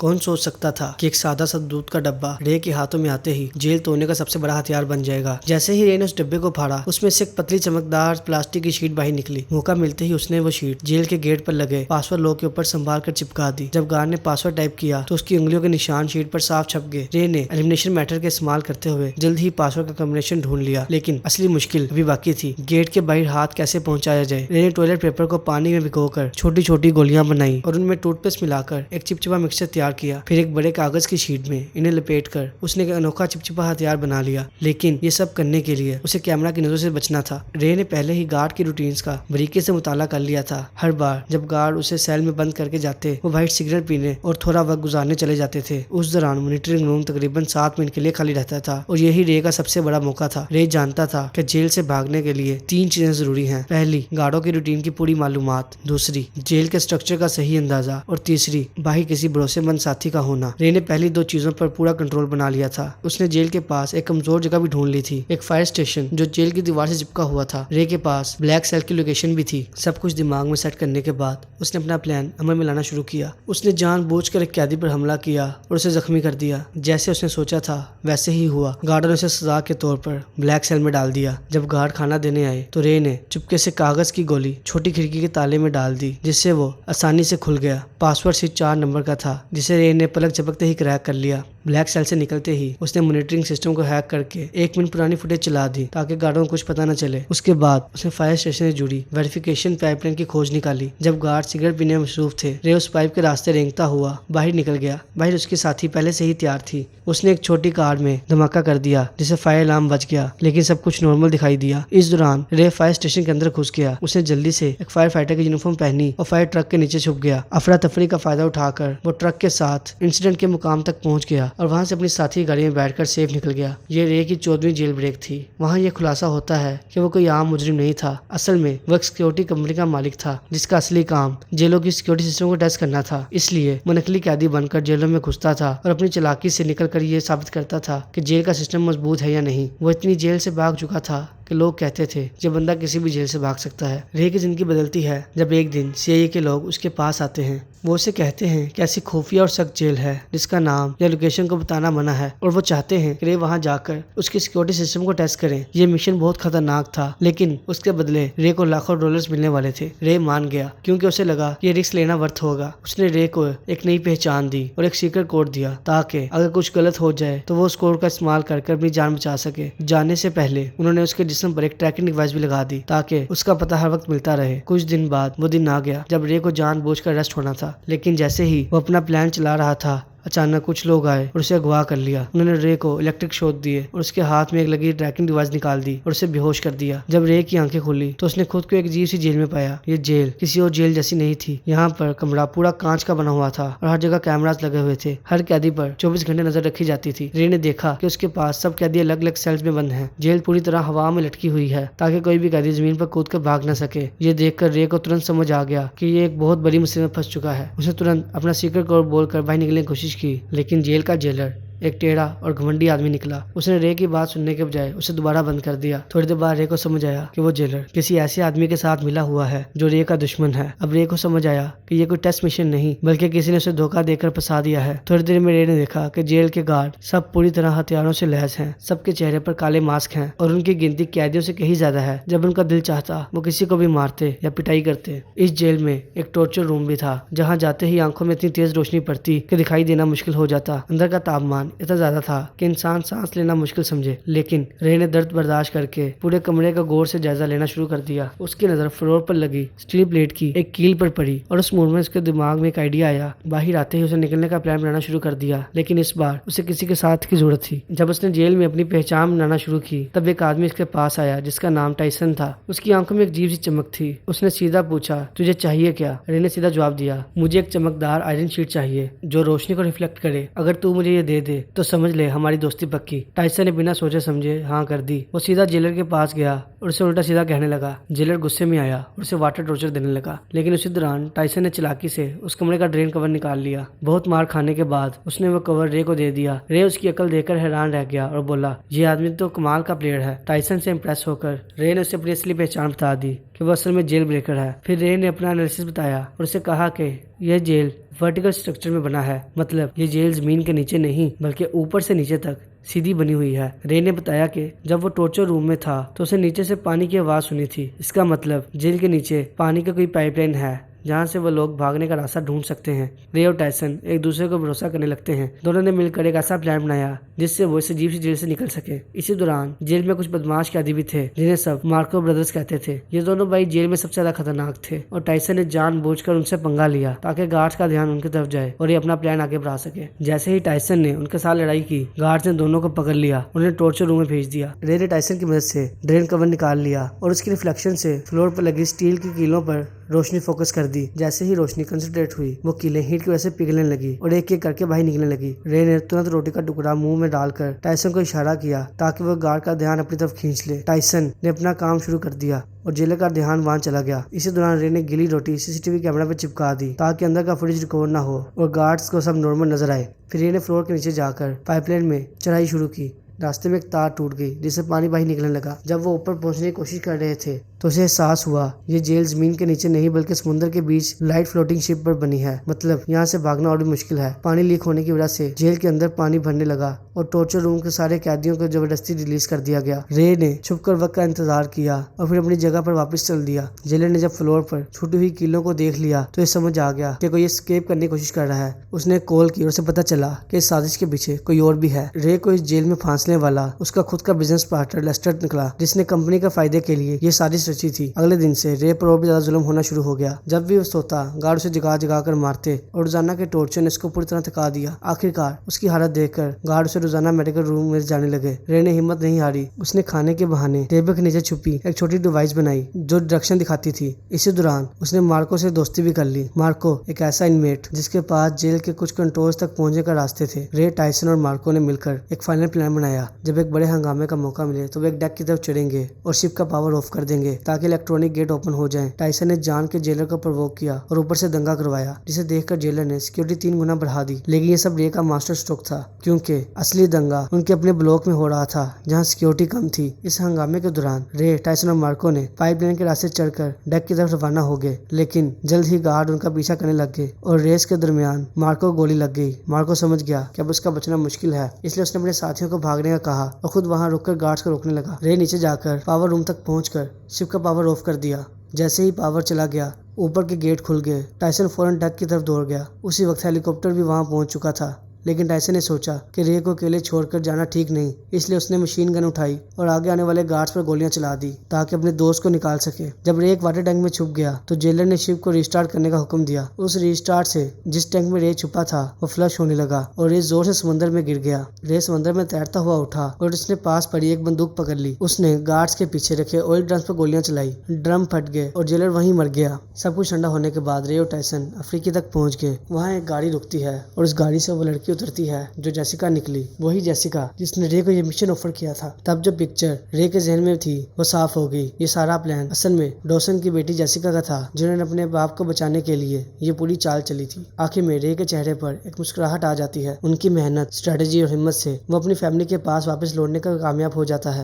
कौन सोच सकता था कि एक सादा सा दूध का डब्बा रे के हाथों में आते ही जेल तोड़ने का सबसे बड़ा हथियार बन जाएगा। जैसे ही रे ने उस डब्बे को फाड़ा, उसमें से एक पतली चमकदार प्लास्टिक की शीट बाहर निकली। मौका मिलते ही उसने वो शीट जेल के गेट पर लगे पासवर्ड लॉक के ऊपर संभाल कर चिपका दी। जब गार्ड ने पासवर्ड टाइप किया तो उसकी उंगलियों के निशान शीट पर साफ छप गए। रे ने एलिमिनेशन मैटर का इस्तेमाल करते हुए जल्द ही पासवर्ड का कॉम्बिनेशन ढूंढ लिया, लेकिन असली मुश्किल अभी बाकी थी। गेट के बाहर हाथ कैसे पहुंचाया जाए। रे ने टॉयलेट पेपर को पानी में भिगोकर छोटी छोटी गोलियां बनाई और उनमें टूथपेस्ट मिलाकर एक चिपचिपा मिक्सचर तैयार किया। फिर एक बड़े कागज की शीट में इन्हें लपेटकर उसने एक अनोखा चिपचिपा हथियार बना लिया। लेकिन ये सब करने के लिए उसे कैमरा की नजरों से बचना था। रे ने पहले ही गार्ड की रूटीन्स का बारीकी से मुताला कर लिया था। हर बार जब गार्ड उसे सेल में बंद करके जाते, वो व्हाइट सिगरेट पीने और थोड़ा वक्त गुजारने चले जाते थे। उस दौरान मॉनिटरिंग रूम तकरीबन 7 मिनट के लिए खाली रहता था और यही रे का सबसे बड़ा मौका था। रे जानता था कि जेल से भागने के लिए 3 चीजें जरूरी हैं। पहली, गार्डों की रूटीन की पूरी मालूमात। दूसरी, जेल के स्ट्रक्चर का सही अंदाजा। और तीसरी, बाहर किसी भरोसेमंद साथी का होना। रे ने पहली 2 चीजों पर पूरा कंट्रोल बना लिया था। उसने जेल के पास एक कमजोर जगह भी ढूंढ ली थी, एक फायर स्टेशन जो जेल की दीवार से चिपका हुआ था। रे के पास ब्लैक सेल की लोकेशन भी थी। सब कुछ दिमाग में सेट करने के बाद उसने अपना प्लान अमल में लाना शुरू किया। उसने जानबूझकर एक कैदी पर हमला किया और उसे जख्मी कर दिया। जैसे उसने सोचा था वैसे ही हुआ। गार्ड ने उसे सजा के तौर पर ब्लैक सेल में डाल दिया। जब गार्ड खाना देने आए तो रे ने चुपके से कागज की गोली छोटी खिड़की के ताले में डाल दी, जिससे वो आसानी से खुल गया। पासवर्ड सिर्फ 4 नंबर का था, जिसे रे ने पलक झपकते ही क्रैक कर लिया। ब्लैक सेल से निकलते ही उसने मॉनिटरिंग सिस्टम को हैक करके 1 मिनट पुरानी फुटेज चला दी ताकि गार्डों को कुछ पता न चले। उसके बाद उसने फायर स्टेशन से जुड़ी वेरिफिकेशन पाइपलाइन की खोज निकाली। जब गार्ड सिगरेट पीने में मसरूफ थे, रे उस पाइप के रास्ते रेंगता हुआ बाहर निकल गया। बाहर उसकी साथी पहले से ही तैयार थी। उसने एक छोटी कार में धमाका कर दिया जिससे फायर अलार्म बच गया, लेकिन सब कुछ नॉर्मल दिखाई दिया। इस दौरान रे फायर स्टेशन के अंदर घुस गया। उसने जल्दी से एक फायर फाइटर की यूनिफॉर्म पहनी और फायर ट्रक के नीचे छुप गया। अफरा तफरी का फायदा उठाकर वो ट्रक के साथ इंसिडेंट के मुकाम तक पहुंच गया और वहां से अपनी साथी गाड़ी में बैठकर सेफ निकल गया। ये रे की 14वीं जेल ब्रेक थी। वहां यह खुलासा होता है कि वो कोई आम मुजरिम नहीं था। असल में वो एक सिक्योरिटी कंपनी का मालिक था, जिसका असली काम जेलों की सिक्योरिटी सिस्टम को टेस्ट करना था। इसलिए वो नकली कैदी बनकर जेलों में घुसता था और अपनी चालाकी से निकलकर ये साबित करता था कि जेल का सिस्टम मजबूत है या नहीं। वो इतनी जेल से भाग चुका था कि लोग कहते थे ये बंदा किसी भी जेल से भाग सकता है। रे की जिंदगी बदलती है जब एक दिन सीआईए के लोग उसके पास आते हैं। वो उसे कहते हैं कि ऐसी खुफिया और सख्त जेल है जिसका नाम या लोकेशन को बताना मना है, और वो चाहते हैं कि रे वहां जाकर उसकी सिक्योरिटी सिस्टम को टेस्ट करें। ये मिशन बहुत खतरनाक था, लेकिन उसके बदले रे को लाखों डॉलर्स मिलने वाले थे। रे मान गया क्योंकि उसे लगा ये रिस्क लेना वर्थ होगा। उसने रे को एक नई पहचान दी और एक सीक्रेट कोड दिया ताकि अगर कुछ गलत हो जाए तो वो उस कोड का इस्तेमाल करके अपनी जान बचा सके। जाने से पहले उन्होंने उसके जिस्म पर एक ट्रैकिंग डिवाइस भी लगा दी ताकि उसका पता हर वक्त मिलता रहे। कुछ दिन बाद वो दिन आ गया जब रे को जानबूझकर अरेस्ट होना था, लेकिन जैसे ही वो अपना प्लान चला रहा था, अचानक कुछ लोग आए और उसे अगवा कर लिया। उन्होंने रे को इलेक्ट्रिक शॉक दिए और उसके हाथ में एक लगी ट्रैकिंग डिवाइस निकाल दी और उसे बेहोश कर दिया। जब रे की आंखें खुली तो उसने खुद को एक अजीब सी जेल में पाया। ये जेल किसी और जेल जैसी नहीं थी। यहाँ पर कमरा पूरा कांच का बना हुआ था और हर जगह कैमरास लगे हुए थे। हर कैदी पर 24 घंटे नजर रखी जाती थी। रे ने देखा कि उसके पास सब कैदी अलग अलग सेल्स में बंद हैं। जेल पूरी तरह हवा में लटकी हुई है ताकि कोई भी कैदी जमीन पर कूद कर भाग न सके। ये देखकर रे को तुरंत समझ आ गया कि ये एक बहुत बड़ी मुसीबत में फंस चुका है। उसने तुरंत अपना सीक्रेट कोड बोलकर बाहर निकलने की कोशिश की, लेकिन जेल का जेलर एक टेढ़ा और घमंडी आदमी निकला। उसने रे की बात सुनने के बजाय उसे दोबारा बंद कर दिया। थोड़ी देर बाद रे को समझ आया कि वो जेलर किसी ऐसे आदमी के साथ मिला हुआ है जो रे का दुश्मन है। अब रे को समझ आया कि ये कोई टेस्ट मिशन नहीं बल्कि किसी ने उसे धोखा देकर फंसा दिया है। थोड़ी देर में रे ने देखा कि जेल के गार्ड सब पूरी तरह हथियारों से लैस हैं। सबके चेहरे पर काले मास्क हैं और उनकी गिनती कैदियों से कहीं ज्यादा है। जब उनका दिल चाहता वो किसी को भी मारते या पिटाई करते। इस जेल में एक टॉर्चर रूम भी था, जहाँ जाते ही आंखों में इतनी तेज रोशनी पड़ती कि दिखाई देना मुश्किल हो जाता। अंदर का तापमान इतना ज्यादा था कि इंसान सांस लेना मुश्किल समझे, लेकिन रे ने दर्द बर्दाश्त करके पूरे कमरे का गौर से जायजा लेना शुरू कर दिया। उसकी नजर फ्लोर पर लगी स्टील प्लेट की एक कील पर पड़ी और उस मोड़ में उसके दिमाग में एक आइडिया आया। बाहर आते ही उसे निकलने का प्लान बनाना शुरू कर दिया, लेकिन इस बार उसे किसी के साथ की जरूरत थी। जब उसने जेल में अपनी पहचान बनाना शुरू की तब एक आदमी उसके पास आया जिसका नाम टाइसन था। उसकी आंखों में एक अजीब सी चमक थी। उसने सीधा पूछा, तुझे चाहिए क्या? रे ने सीधा जवाब दिया, मुझे एक चमकदार आयरन शीट चाहिए जो रोशनी को रिफ्लेक्ट करे। अगर तू मुझे ये दे दे तो समझ ले हमारी दोस्ती पक्की। टाइसन ने बिना सोचे समझे हाँ कर दी। वो सीधा जेलर के पास गया और उसे उल्टा सीधा कहने लगा। जेलर गुस्से में आया और उसे वाटर टॉर्चर देने लगा, लेकिन उसी दौरान टाइसन ने चालाकी से उस कमरे का ड्रेन कवर निकाल लिया। बहुत मार खाने के बाद उसने वो कवर रे को दे दिया। रे उसकी अकल देखकर हैरान रह गया और बोला, ये आदमी तो कमाल का प्लेयर है। टाइसन से इम्प्रेस होकर रे ने उसे अपनी असली पहचान बता दी कि वो असल में जेल ब्रेकर है। फिर रे ने अपना एनालिसिस बताया और उसे कहा कि यह जेल वर्टिकल स्ट्रक्चर में बना है, मतलब ये जेल जमीन के नीचे नहीं बल्कि ऊपर से नीचे तक सीधी बनी हुई है। रे ने बताया कि जब वो टॉर्चर रूम में था तो उसे नीचे से पानी की आवाज सुनी थी। इसका मतलब जेल के नीचे पानी का कोई पाइपलाइन है जहाँ से वो लोग भागने का रास्ता ढूंढ सकते हैं। रे और टाइसन एक दूसरे को भरोसा करने लगते हैं। दोनों ने मिलकर एक ऐसा प्लान बनाया जिससे वो इस अजीब सी जेल से निकल सके। इसी दौरान जेल में कुछ बदमाश कैदी भी थे जिन्हें सब मार्को ब्रदर्स कहते थे। ये दोनों भाई जेल में सबसे ज्यादा खतरनाक थे और टाइसन ने जानबूझकर उनसे पंगा लिया ताकि गार्ड्स का ध्यान उनकी तरफ जाए और ये अपना प्लान आगे बढ़ा सके। जैसे ही टाइसन ने उनके साथ लड़ाई की, गार्ड्स ने दोनों को पकड़ लिया, उन्हें टॉर्चर रूम में भेज दिया। रे ने टाइसन की मदद से ड्रेन कवर निकाल लिया और उसकी रिफ्लेक्शन से फ्लोर पर लगी स्टील की कीलों पर रोशनी फोकस कर दी। जैसे ही रोशनी कंसंट्रेट हुई, वो कीलें हीट की वजह से पिघलने लगी और एक एक करके बाहर निकलने लगी। रे ने तुरंत रोटी का टुकड़ा मुंह में डालकर टाइसन को इशारा किया ताकि वो गार्ड का ध्यान अपनी तरफ खींच ले। टाइसन ने अपना काम शुरू कर दिया और जेलर का ध्यान वहां चला गया। इसी दौरान रे ने गीली रोटी सीसीटीवी कैमरा पे चिपका दी ताकि अंदर का फुटेज रिकॉर्ड ना हो और गार्ड्स को सब नॉर्मल नजर आए। फिर रे ने फ्लोर के नीचे जाकर पाइपलाइन में चढ़ाई शुरू की। रास्ते में एक तार टूट गई जिससे पानी बाहर निकलने लगा। जब वो ऊपर पहुंचने की कोशिश कर रहे थे तो उसे एहसास हुआ ये जेल जमीन के नीचे नहीं बल्कि समुद्र के बीच लाइट फ्लोटिंग शिप पर बनी है, मतलब यहाँ से भागना और भी मुश्किल है। पानी लीक होने की वजह से जेल के अंदर पानी भरने लगा और टॉर्चर रूम के सारे कैदियों को जबरदस्ती रिलीज कर दिया गया। रे ने छुपकर वक्त का इंतजार किया और फिर अपनी जगह पर वापस चल दिया। जेलर ने जब फ्लोर पर छूटी हुई कीलों को देख लिया तो ये समझ आ गया कि कोई एस्केप करने की कोशिश कर रहा है। उसने कॉल की और उसे पता चला कि इस साजिश के पीछे कोई और भी है। रे को इस जेल में फांसने वाला उसका खुद का बिजनेस पार्टनर लेस्टर निकला, जिसने कंपनी का फायदे के लिए ये साजिश रची थी। अगले दिन से रे पर और भी ज्यादा जुल्म होना शुरू हो गया। जब भी वो सोता, गार्ड उसे जगा जगा कर मारते और रोजाना के टॉर्चर ने उसको पूरी तरह थका दिया। आखिरकार उसकी हालत देखकर गार्ड उसे रोजाना मेडिकल रूम में जाने लगे। रे ने हिम्मत नहीं हारी। उसने खाने के बहाने टेबल के नीचे छुपी एक छोटी डिवाइस बनाई जो डायरेक्शन दिखाती थी। इसी दौरान उसने मार्को से दोस्ती भी कर ली। मार्को एक ऐसा इनमेट जिसके पास जेल के कुछ कंट्रोल्स तक पहुंचने का रास्ते थे। रे, टाइसन और मार्को ने मिलकर एक फाइनल प्लान बनाया। जब एक बड़े हंगामे का मौका मिले तो वे एक डेक की तरफ चढ़ेंगे और शिप का पावर ऑफ कर देंगे ताकि इलेक्ट्रॉनिक गेट ओपन हो जाए। टाइसन ने जान के जेलर को प्रोवोक किया और ऊपर से दंगा करवाया, जिसे देखकर जेलर ने सिक्योरिटी 3 गुना बढ़ा दी। लेकिन ये सब रे का मास्टर स्ट्रोक था, क्योंकि असली दंगा उनके अपने ब्लॉक में हो रहा था जहाँ सिक्योरिटी कम थी। इस हंगामे के दौरान रे, टाइसन और मार्को ने पाइपलाइन के रास्ते चढ़कर डेक की तरफ रवाना हो गए, लेकिन जल्द ही गार्ड उनका पीछा करने लग गए और रेस के दरमियान मार्को को गोली लग गई। मार्को समझ गया कि अब उसका बचना मुश्किल है, इसलिए उसने अपने साथियों को भागने का कहा और खुद वहां रुककर गार्ड्स को रोकने लगा। रे नीचे जाकर पावर रूम तक पहुंचकर शिप का पावर ऑफ कर दिया। जैसे ही पावर चला गया, ऊपर के गेट खुल गए। टाइसन फौरन डेक की तरफ दौड़ गया। उसी वक्त हेलीकॉप्टर भी वहां पहुंच चुका था, लेकिन टाइसन ने सोचा कि रे को अकेले छोड़कर जाना ठीक नहीं, इसलिए उसने मशीन गन उठाई और आगे आने वाले गार्ड्स पर गोलियां चला दी ताकि अपने दोस्त को निकाल सके। जब रे एक वाटर टैंक में छुप गया तो जेलर ने शिप को रिस्टार्ट करने का हुक्म दिया। उस रिस्टार्ट से जिस टैंक में रे छुपा था वो फ्लश होने लगा और रे जोर से समुद्र में गिर गया। रे समुद्र में तैरता हुआ उठा और उसने पास पड़ी एक बंदूक पकड़ ली। उसने गार्ड्स के पीछे रखे ऑयल ड्रम्स पर गोलियां चलाई। ड्रम फट गए और जेलर वहीं मर गया। सब कुछ ठंडा होने के बाद रे और टाइसन अफ्रीका तक पहुंच गए। वहाँ एक गाड़ी रुकती है और उस गाड़ी से वो लड़की उतरती है जो जेसिका निकली, वही जेसिका जिसने रे को ये मिशन ऑफर किया था। तब जो पिक्चर रे के जहन में थी वो साफ हो गई। ये सारा प्लान असल में डॉसन की बेटी जेसिका का था, जिन्होंने अपने बाप को बचाने के लिए ये पूरी चाल चली थी। आखिर में रे के चेहरे पर एक मुस्कुराहट आ जाती है। उनकी मेहनत, स्ट्रेटेजी और हिम्मत से वो अपनी फैमिली के पास वापस लौटने का कामयाब हो जाता है।